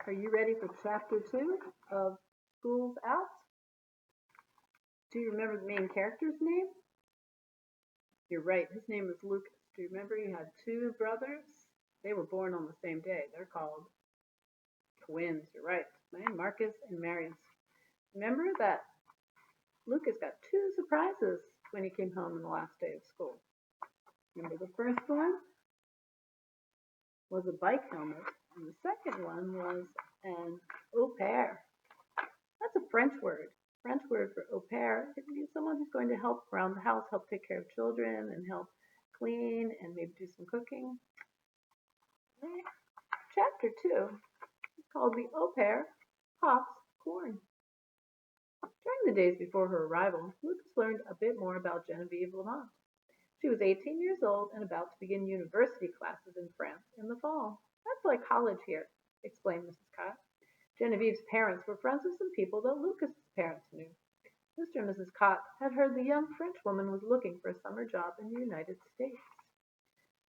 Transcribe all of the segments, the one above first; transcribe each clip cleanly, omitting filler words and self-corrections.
Are you ready for chapter 2 of School's Out? Do you remember the main character's name? You're right, his name was Lucas. Do you remember he had two brothers? They were born on the same day. They're called twins. You're right. Marcus and Marius. Remember that Lucas got two surprises when he came home on the last day of school. Remember the first one was a bike helmet, and the second one was an au pair. That's a French word. French word for au pair. It means someone who's going to help around the house, help take care of children, and help clean, and maybe do some cooking. Chapter 2 is called The Au Pair Pops Corn. During the days before her arrival, Lucas learned a bit more about Genevieve Lamont. She was 18 years old and about to begin university classes in France in the fall. That's like college here, explained Mrs. Cott. Genevieve's parents were friends with some people that Lucas's parents knew. Mr. and Mrs. Cott had heard the young Frenchwoman was looking for a summer job in the United States.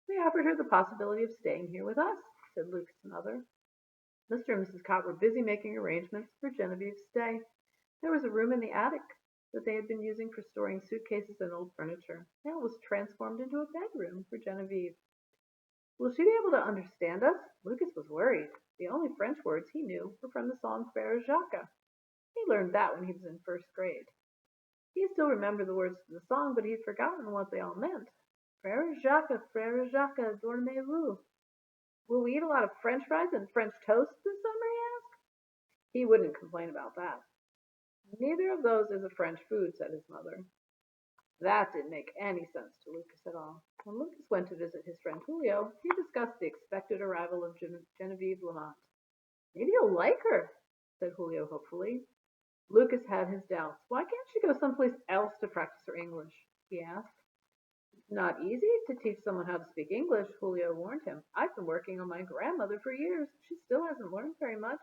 We offered her the possibility of staying here with us, said Lucas' mother. Mr. and Mrs. Cott were busy making arrangements for Genevieve's stay. There was a room in the attic that they had been using for storing suitcases and old furniture. Now it was transformed into a bedroom for Genevieve. Will she be able to understand us? Lucas was worried. The only French words he knew were from the song Frère Jacques. He learned that when he was in first grade. He still remembered the words to the song, but he'd forgotten what they all meant. Frère Jacques, dormez-vous. Will we eat a lot of French fries and French toast this summer, he asked. He wouldn't complain about that. Neither of those is a French food, said his mother. That didn't make any sense to Lucas at all. When Lucas went to visit his friend Julio, he discussed the expected arrival of Genevieve Lamont. Maybe you'll like her, said Julio hopefully. Lucas had his doubts. Why can't she go someplace else to practice her English? He asked. It's not easy to teach someone how to speak English, Julio warned him. I've been working on my grandmother for years. She still hasn't learned very much.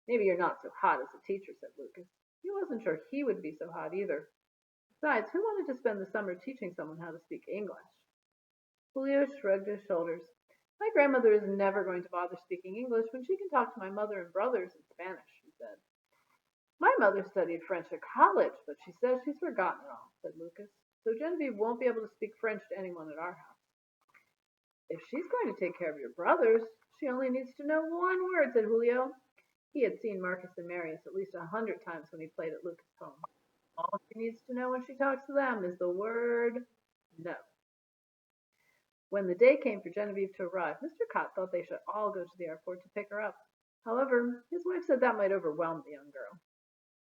Maybe you're not so hot as a teacher, said Lucas. He wasn't sure he would be so hot either. Besides, who wanted to spend the summer teaching someone how to speak English? Julio shrugged his shoulders. My grandmother is never going to bother speaking English when she can talk to my mother and brothers in Spanish, he said. My mother studied French at college, but she says she's forgotten it all, said Lucas. So Genevieve won't be able to speak French to anyone at our house. If she's going to take care of your brothers, she only needs to know one word, said Julio. He had seen Marcus and Marius at least 100 times when he played at Lucas' home. All she needs to know when she talks to them is the word no. When the day came for Genevieve to arrive, Mr. Cott thought they should all go to the airport to pick her up. However, his wife said that might overwhelm the young girl.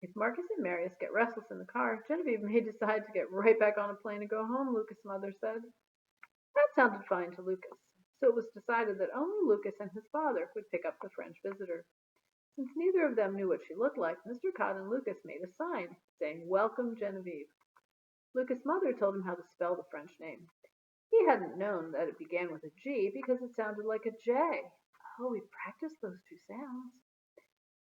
If Marcus and Marius get restless in the car, Genevieve may decide to get right back on a plane and go home, Lucas' mother said. That sounded fine to Lucas, so it was decided that only Lucas and his father would pick up the French visitor. Since neither of them knew what she looked like, Mr. Cott and Lucas made a sign, saying, Welcome, Genevieve. Lucas' mother told him how to spell the French name. He hadn't known that it began with a G because it sounded like a J. Oh, we practiced those two sounds.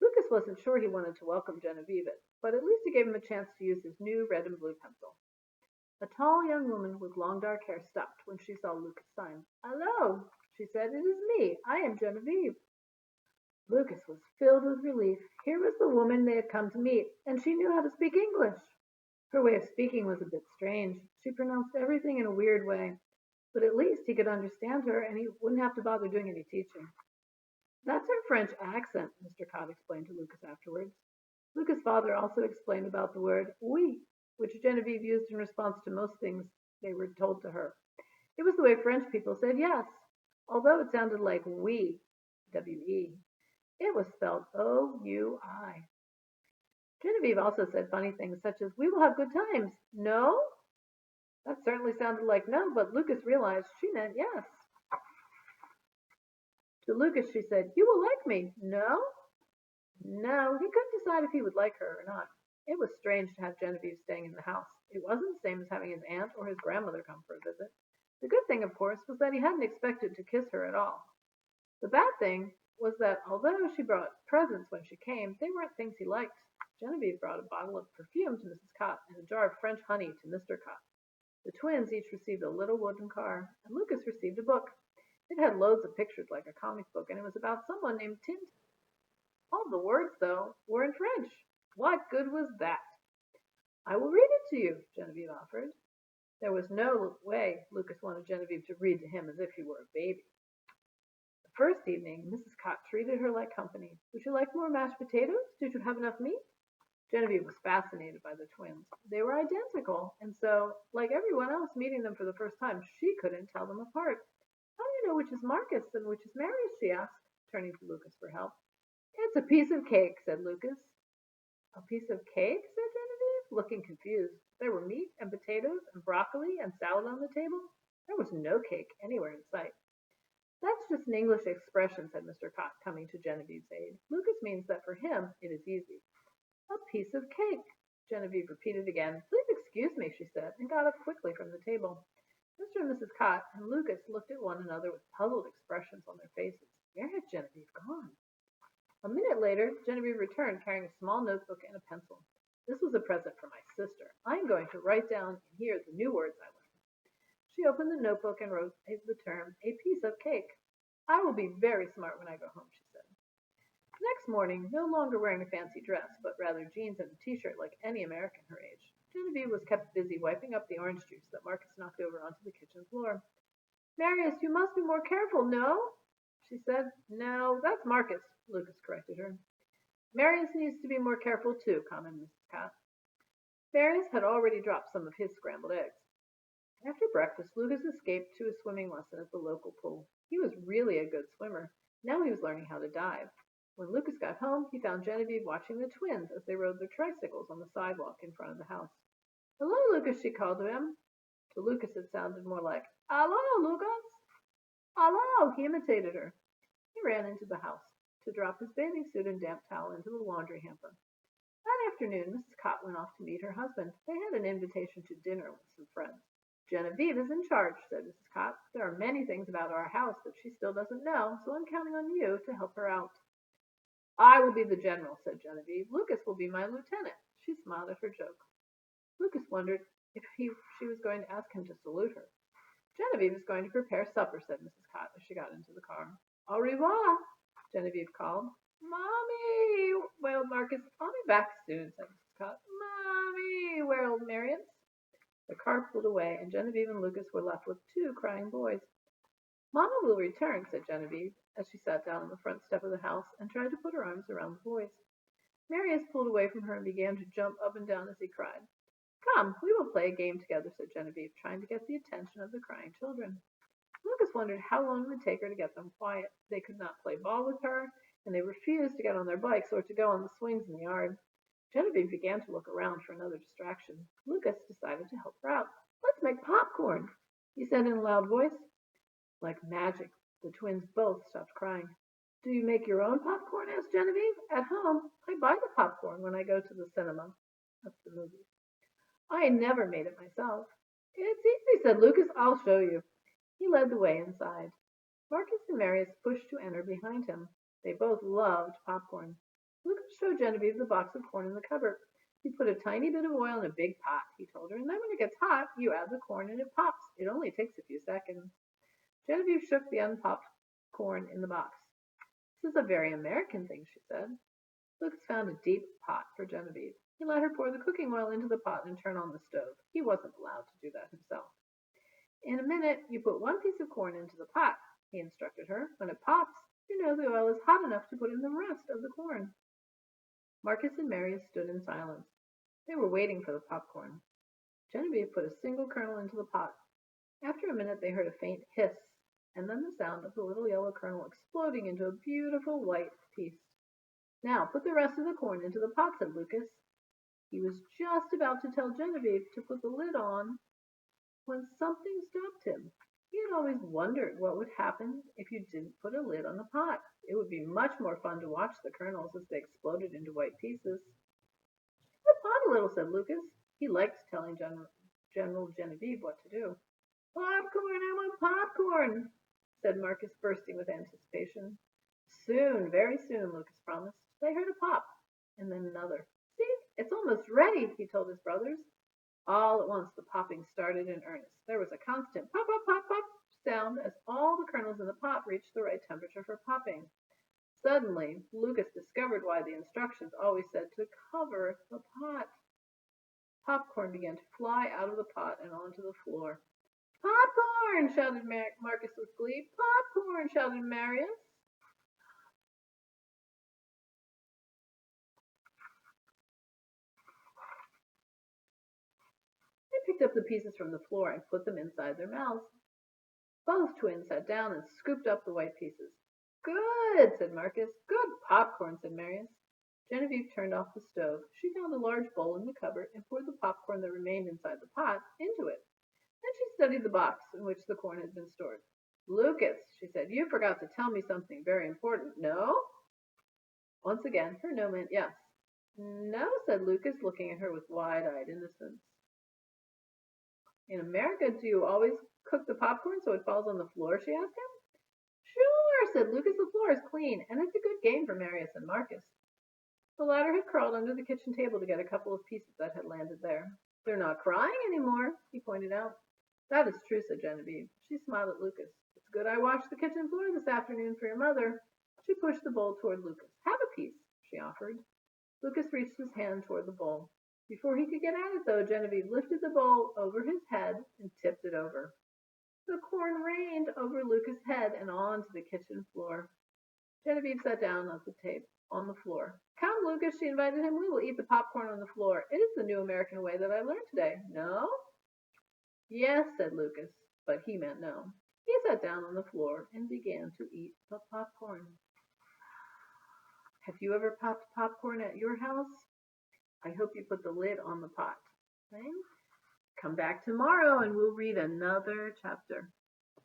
Lucas wasn't sure he wanted to welcome Genevieve, but at least he gave him a chance to use his new red and blue pencil. A tall young woman with long dark hair stopped when she saw Lucas' sign. Hello, she said. It is me. I am Genevieve. Lucas was filled with relief. Here was the woman they had come to meet, and she knew how to speak English. Her way of speaking was a bit strange. She pronounced everything in a weird way, but at least he could understand her, and he wouldn't have to bother doing any teaching. That's her French accent, Mr. Cobb explained to Lucas afterwards. Lucas' father also explained about the word oui, which Genevieve used in response to most things they were told to her. It was the way French people said yes, although it sounded like we, W-E. It was spelled O-U-I. Genevieve also said funny things such as, we will have good times. No? That certainly sounded like no, but Lucas realized she meant yes. To Lucas she said, you will like me. No? No, he couldn't decide if he would like her or not. It was strange to have Genevieve staying in the house. It wasn't the same as having his aunt or his grandmother come for a visit. The good thing, of course, was that he hadn't expected to kiss her at all. The bad thing was that although she brought presents when she came, they weren't things he liked. Genevieve brought a bottle of perfume to Mrs. Cott and a jar of French honey to Mr. Cott. The twins each received a little wooden car, and Lucas received a book. It had loads of pictures like a comic book, and it was about someone named Tintin. All the words, though, were in French. What good was that? I will read it to you, Genevieve offered. There was no way Lucas wanted Genevieve to read to him as if he were a baby. The first evening, Mrs. Cott treated her like company. Would you like more mashed potatoes? Did you have enough meat? Genevieve was fascinated by the twins. They were identical, and so, like everyone else meeting them for the first time, she couldn't tell them apart. How do you know which is Marcus and which is Marius? She asked, turning to Lucas for help. It's a piece of cake, said Lucas. A piece of cake? Said Genevieve, looking confused. There were meat and potatoes and broccoli and salad on the table. There was no cake anywhere in sight. That's just an English expression, said Mr. Cott, coming to Genevieve's aid. Lucas means that for him it is easy. A piece of cake, Genevieve repeated again. Please excuse me, she said, and got up quickly from the table. Mr. and Mrs. Cott and Lucas looked at one another with puzzled expressions on their faces. Where had Genevieve gone? A minute later, Genevieve returned carrying a small notebook and a pencil. This was a present for my sister. I am going to write down in here the new words I learned. She opened the notebook and wrote the term, a piece of cake. I will be very smart when I go home, she said. The next morning, no longer wearing a fancy dress, but rather jeans and a t-shirt like any American her age, Genevieve was kept busy wiping up the orange juice that Marcus knocked over onto the kitchen floor. Marius, you must be more careful, no? She said. No, that's Marcus, Lucas corrected her. Marius needs to be more careful too, commented Mrs. Cott. Marius had already dropped some of his scrambled eggs. After breakfast, Lucas escaped to his swimming lesson at the local pool. He was really a good swimmer. Now he was learning how to dive. When Lucas got home, he found Genevieve watching the twins as they rode their tricycles on the sidewalk in front of the house. Hello, Lucas, she called to him. To Lucas, it sounded more like, Hello, Lucas. Hello, he imitated her. He ran into the house to drop his bathing suit and damp towel into the laundry hamper. That afternoon, Mrs. Cott went off to meet her husband. They had an invitation to dinner with some friends. Genevieve is in charge, said Mrs. Cott. There are many things about our house that she still doesn't know, so I'm counting on you to help her out. I will be the general, said Genevieve. Lucas will be my lieutenant. She smiled at her joke. Lucas wondered if she was going to ask him to salute her. Genevieve is going to prepare supper, said Mrs. Cott as she got into the car. Au revoir, Genevieve called. Mommy, wailed Marcus. I'll be back soon, said Mrs. Cott. Mommy, wailed Marius. The car pulled away, and Genevieve and Lucas were left with two crying boys. Mamma will return, said Genevieve, as she sat down on the front step of the house and tried to put her arms around the boys. Marius pulled away from her and began to jump up and down as he cried. Come, we will play a game together, said Genevieve, trying to get the attention of the crying children. Lucas wondered how long it would take her to get them quiet. They could not play ball with her, and they refused to get on their bikes or to go on the swings in the yard. Genevieve began to look around for another distraction. Lucas decided to help her out. Let's make popcorn, he said in a loud voice. Like magic, the twins both stopped crying. Do you make your own popcorn? Asked Genevieve. At home, I buy the popcorn when I go to the cinema. That's the movie. I never made it myself. It's easy, said Lucas. I'll show you. He led the way inside. Marcus and Marius pushed to enter behind him. They both loved popcorn. Lucas showed Genevieve the box of corn in the cupboard. You put a tiny bit of oil in a big pot, he told her, and then when it gets hot, you add the corn and it pops. It only takes a few seconds. Genevieve shook the unpopped corn in the box. This is a very American thing, she said. Lucas found a deep pot for Genevieve. He let her pour the cooking oil into the pot and turn on the stove. He wasn't allowed to do that himself. In a minute, you put one piece of corn into the pot, he instructed her. When it pops, you know the oil is hot enough to put in the rest of the corn. Marcus and Marius stood in silence. They were waiting for the popcorn. Genevieve put a single kernel into the pot. After a minute, they heard a faint hiss, and then the sound of the little yellow kernel exploding into a beautiful white piece. Now put the rest of the corn into the pot, said Lucas. He was just about to tell Genevieve to put the lid on when something stopped him. He had always wondered what would happen if you didn't put a lid on the pot. It would be much more fun to watch the kernels as they exploded into white pieces. The pot a little, said Lucas. He liked telling General Genevieve what to do. Popcorn, I want popcorn, said Marcus, bursting with anticipation. Soon, very soon, Lucas promised. They heard a pop, and then another. See, it's almost ready, he told his brothers. All at once the popping started in earnest. There was a constant pop, pop, pop, pop sound as all the kernels in the pot reached the right temperature for popping. Suddenly, Lucas discovered why the instructions always said to cover the pot. Popcorn began to fly out of the pot and onto the floor. Popcorn! Shouted Marcus with glee. Popcorn! Shouted Marius. They picked up the pieces from the floor and put them inside their mouths. Both twins sat down and scooped up the white pieces. Good, said Marcus. Good popcorn, said Marius. Genevieve turned off the stove. She found a large bowl in the cupboard and poured the popcorn that remained inside the pot into it. Then she studied the box in which the corn had been stored. Lucas, she said, you forgot to tell me something very important. No? Once again, her no meant yes. No, said Lucas, looking at her with wide-eyed innocence. In America, do you always cook the popcorn so it falls on the floor? She asked him. Sure, said Lucas. The floor is clean, and it's a good game for Marius and Marcus. The latter had crawled under the kitchen table to get a couple of pieces that had landed there. They're not crying anymore, he pointed out. That is true, said Genevieve. She smiled at Lucas. It's good I washed the kitchen floor this afternoon for your mother. She pushed the bowl toward Lucas. Have a piece, she offered. Lucas reached his hand toward the bowl. Before he could get at it, though, Genevieve lifted the bowl over his head and tipped it over. The corn rained over Lucas' head and onto the kitchen floor. Genevieve sat down at the table on the floor. Come, Lucas, she invited him. We will eat the popcorn on the floor. It is the new American way that I learned today. No? Yes, said Lucas, but he meant no. He sat down on the floor and began to eat the popcorn. Have you ever popped popcorn at your house? I hope you put the lid on the pot. Okay? Come back tomorrow and we'll read another chapter.